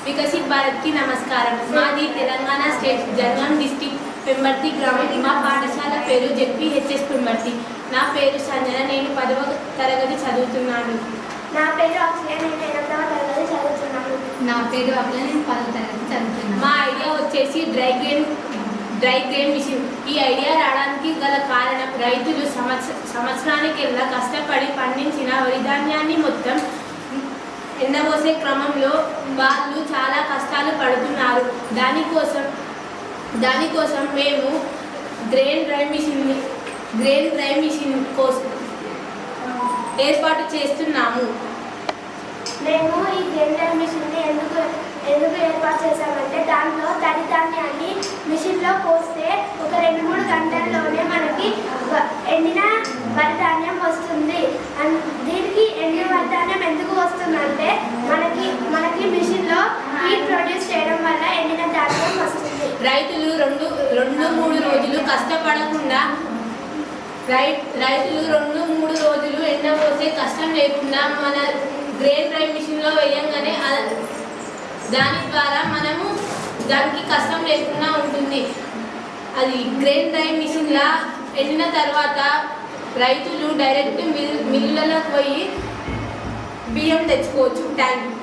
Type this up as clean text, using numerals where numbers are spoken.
विकसित भारत की नमस्कारम मादी Telangana state journal district पेंबर्ती ग्रामం మా పాఠశాల పేరు జెడ్పీహెచ్ఎస్ పెంబర్తి నా పేరు సంజన నేను 10వ తరగతి చదువుతున్నాను నా పేరు అక్షయ నేను 8వ తరగతి చదువుతున్నాను నా పేరు అక్షయ నేను 10వ తరగతి చదువుతున్నాను మా ఐడియా వచ్చేసి డ్రై గ్రెయిన్ మిషన్ ఈ ఐడియా రావడానికి గల కారణం రైతులు సంవత్సరానికెల్లా కష్టపడి పండించిన వరి ధాన్యాన్ని మొత్తం ఎండబోసే క్రమంలో వాళ్ళు చాలా కష్టాలు పడుతున్నారు దానికోసం మేము గ్రెయిన్ డ్రై మిషన్ కోసం ఏర్పాటు చేస్తున్నాము మేము ఈ గ్రెయిన్ డ్రై మిషన్ని ఎందుకు ఏర్పాటు చేశామంటే దాంట్లో తడి ధాన్యాన్ని మిషన్లో పోస్తే ఒక 2-3 గంటల్లోనే మనకి ఎండిన వరి ధాన్యం వస్తుంది. దీనికి ఎండిన వరి ధాన్యం ఎందుకు వస్తుందంటే మనకి మిషన్లో హీట్ ప్రొడ్యూస్ చేయడం వల్ల ఎండిన ధాన్యం వస్తుంది. రైతులు 2-3 రోజులు కష్టపడకుండా రైతులు 2-3 రోజులు ఎండపోసే కష్టం లేకుండా మన గ్రెయిన్ డ్రై మిషన్లో వేయంగానే దాని ద్వారా మనము దానికి కష్టం లేకుండా ఉంటుంది. అది గ్రెయిన్ డ్రై మిషన్లా ఎండిన తర్వాత రైతులు డైరెక్ట్ మిల్లులకు పోయి బియ్యం తెచ్చుకోవచ్చు. Thank you.